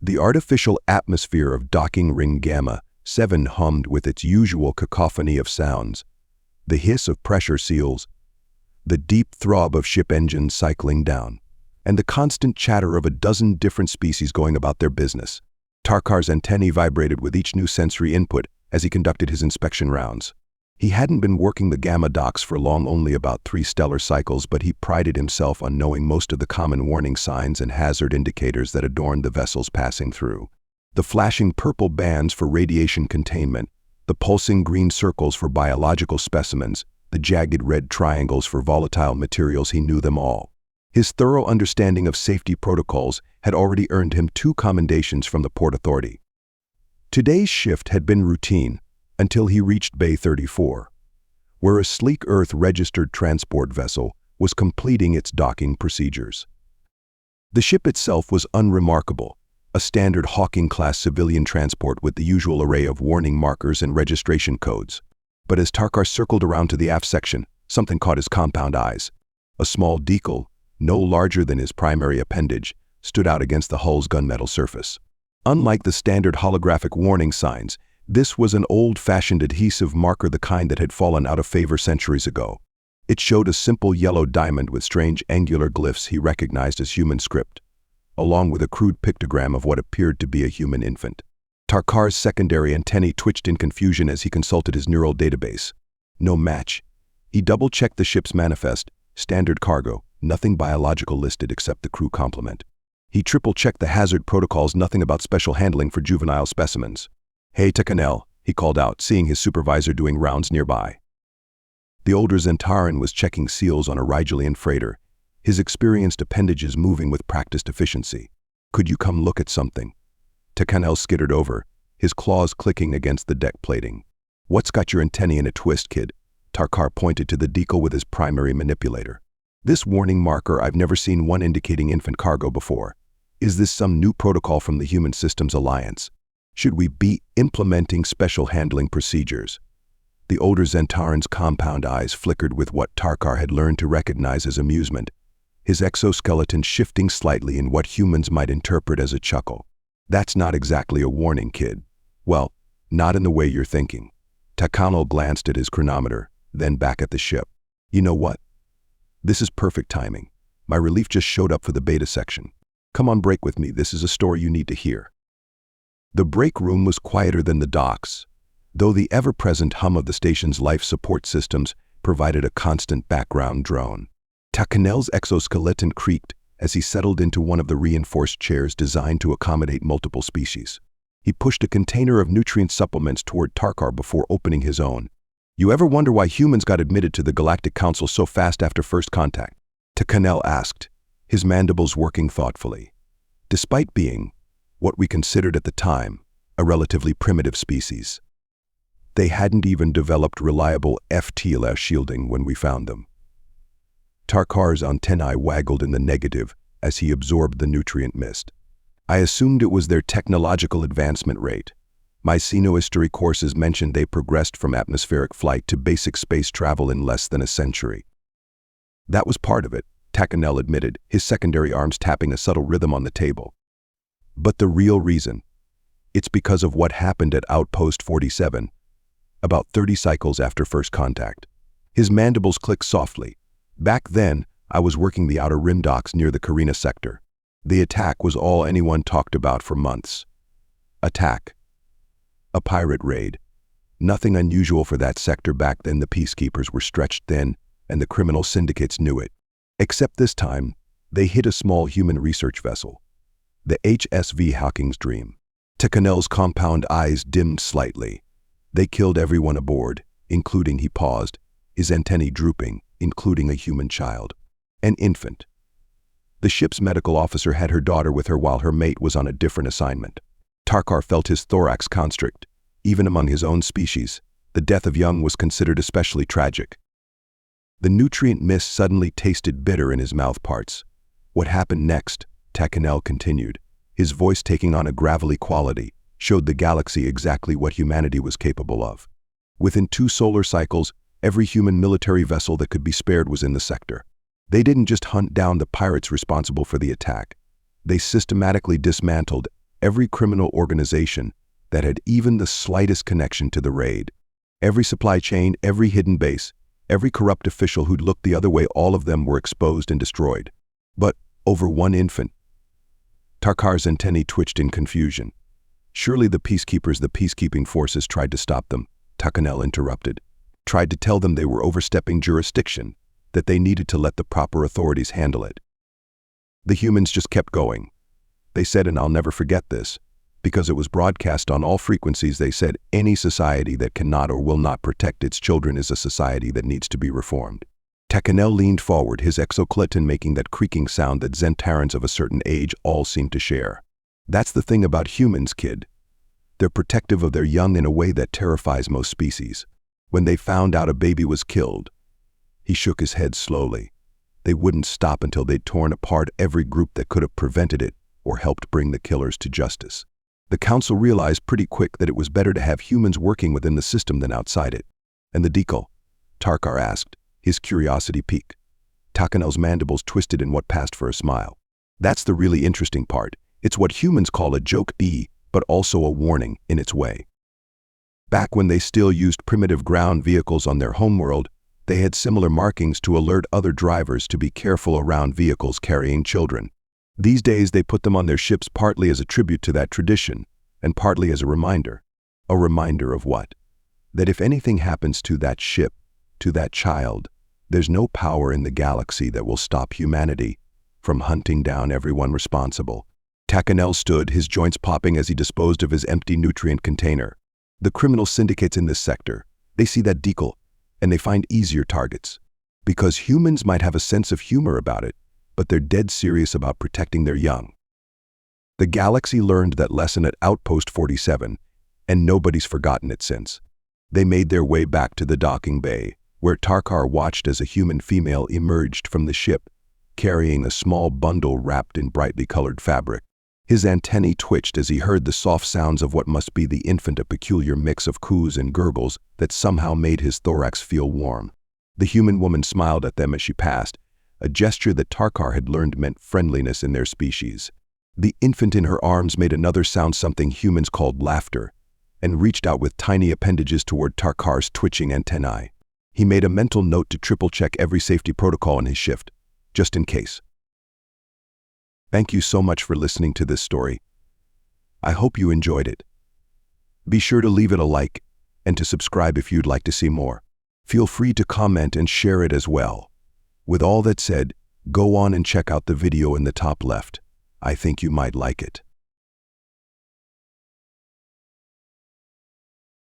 The artificial atmosphere of docking ring Gamma 7 hummed with its usual cacophony of sounds. The hiss of pressure seals, the deep throb of ship engines cycling down, and the constant chatter of a dozen different species going about their business. Tarkar's antennae vibrated with each new sensory input as he conducted his inspection rounds. He hadn't been working the Gamma docks for long, only about 3 stellar cycles, but he prided himself on knowing most of the common warning signs and hazard indicators that adorned the vessels passing through. The flashing purple bands for radiation containment, the pulsing green circles for biological specimens, the jagged red triangles for volatile materials, he knew them all. His thorough understanding of safety protocols had already earned him 2 commendations from the Port Authority. Today's shift had been routine until he reached Bay 34, where a sleek Earth-registered transport vessel was completing its docking procedures. The ship itself was unremarkable, a standard Hawking-class civilian transport with the usual array of warning markers and registration codes. But as Tarkar circled around to the aft section, something caught his compound eyes. A small decal, no larger than his primary appendage, stood out against the hull's gunmetal surface. Unlike the standard holographic warning signs, this was an old-fashioned adhesive marker, the kind that had fallen out of favor centuries ago. It showed a simple yellow diamond with strange angular glyphs he recognized as human script, along with a crude pictogram of what appeared to be a human infant. Tarkar's secondary antennae twitched in confusion as he consulted his neural database. No match. He double-checked the ship's manifest, standard cargo, nothing biological listed except the crew complement. He triple-checked the hazard protocols, nothing about special handling for juvenile specimens. "Hey, Takanel," he called out, seeing his supervisor doing rounds nearby. The older Zentaran was checking seals on a Rigelian freighter, his experienced appendages moving with practiced efficiency. "Could you come look at something?" Takanel skittered over, his claws clicking against the deck plating. "What's got your antennae in a twist, kid?" Tarkar pointed to the decal with his primary manipulator. "This warning marker, I've never seen one indicating infant cargo before. Is this some new protocol from the Human Systems Alliance? Should we be implementing special handling procedures?" The older Zentaran's compound eyes flickered with what Tarkar had learned to recognize as amusement, his exoskeleton shifting slightly in what humans might interpret as a chuckle. "That's not exactly a warning, kid. Well, not in the way you're thinking." Takanel glanced at his chronometer, then back at the ship. "You know what? This is perfect timing. My relief just showed up for the beta section. Come on break with me, this is a story you need to hear." The break room was quieter than the docks, though the ever-present hum of the station's life support systems provided a constant background drone. Takanel's exoskeleton creaked as he settled into one of the reinforced chairs designed to accommodate multiple species. He pushed a container of nutrient supplements toward Tarkar before opening his own. "You ever wonder why humans got admitted to the Galactic Council so fast after first contact?" Takanel asked, his mandibles working thoughtfully. "Despite being what we considered at the time a relatively primitive species, they hadn't even developed reliable FTLS shielding when we found them." Tarkar's antennae waggled in the negative as he absorbed the nutrient mist. "I assumed it was their technological advancement rate. My xenohistory courses mentioned they progressed from atmospheric flight to basic space travel in less than a century." "That was part of it," Takanel admitted, his secondary arms tapping a subtle rhythm on the table. "But the real reason, it's because of what happened at Outpost 47, about 30 cycles after first contact." His mandibles clicked softly. "Back then, I was working the outer rim docks near the Carina sector. The attack was all anyone talked about for months. Attack. A pirate raid. Nothing unusual for that sector back then. The peacekeepers were stretched thin, and the criminal syndicates knew it. Except this time, they hit a small human research vessel. The HSV Hawking's Dream." Takanel's compound eyes dimmed slightly. "They killed everyone aboard, including," he paused, his antennae drooping, "including a human child. An infant. The ship's medical officer had her daughter with her while her mate was on a different assignment." Tarkar felt his thorax constrict. Even among his own species, the death of young was considered especially tragic. The nutrient mist suddenly tasted bitter in his mouth parts. "What happened next," Takanel continued, his voice taking on a gravelly quality, "showed the galaxy exactly what humanity was capable of. Within 2 solar cycles, every human military vessel that could be spared was in the sector. They didn't just hunt down the pirates responsible for the attack. They systematically dismantled every criminal organization that had even the slightest connection to the raid. Every supply chain, every hidden base, every corrupt official who'd looked the other way, all of them were exposed and destroyed. But over one infant. Tarkar's antennae twitched in confusion. Surely the peacekeeping forces tried to stop them, Takanel interrupted. Tried to tell them they were overstepping jurisdiction, that they needed to let the proper authorities handle it. The humans just kept going. They said, and I'll never forget this, because it was broadcast on all frequencies, they said, any society that cannot or will not protect its children is a society that needs to be reformed. Takanel leaned forward, his exoskeleton making that creaking sound that Zentarans of a certain age all seemed to share. That's the thing about humans, kid. They're protective of their young in a way that terrifies most species. When they found out a baby was killed, he shook his head slowly. They wouldn't stop until they'd torn apart every group that could have prevented it or helped bring the killers to justice. The council realized pretty quick that it was better to have humans working within the system than outside it. And the decal? Tarkar asked, his curiosity piqued. Takanel's mandibles twisted in what passed for a smile. That's the really interesting part. It's what humans call a joke, but also a warning in its way. Back when they still used primitive ground vehicles on their homeworld, they had similar markings to alert other drivers to be careful around vehicles carrying children. These days they put them on their ships partly as a tribute to that tradition, and partly as a reminder. A reminder of what? That if anything happens to that ship, to that child, there's no power in the galaxy that will stop humanity from hunting down everyone responsible. Takanel stood, his joints popping as he disposed of his empty nutrient container. The criminal syndicates in this sector, they see that decal, and they find easier targets. Because humans might have a sense of humor about it, but they're dead serious about protecting their young. The galaxy learned that lesson at Outpost 47, and nobody's forgotten it since. They made their way back to the docking bay, where Tarkar watched as a human female emerged from the ship, carrying a small bundle wrapped in brightly colored fabric. His antennae twitched as he heard the soft sounds of what must be the infant, a peculiar mix of coos and gurgles that somehow made his thorax feel warm. The human woman smiled at them as she passed, a gesture that Tarkar had learned meant friendliness in their species. The infant in her arms made another sound, something humans called laughter, and reached out with tiny appendages toward Tarkar's twitching antennae. He made a mental note to triple-check every safety protocol in his shift, just in case. Thank you so much for listening to this story. I hope you enjoyed it. Be sure to leave it a like and to subscribe if you'd like to see more. Feel free to comment and share it as well. With all that said, go on and check out the video in the top left. I think you might like it.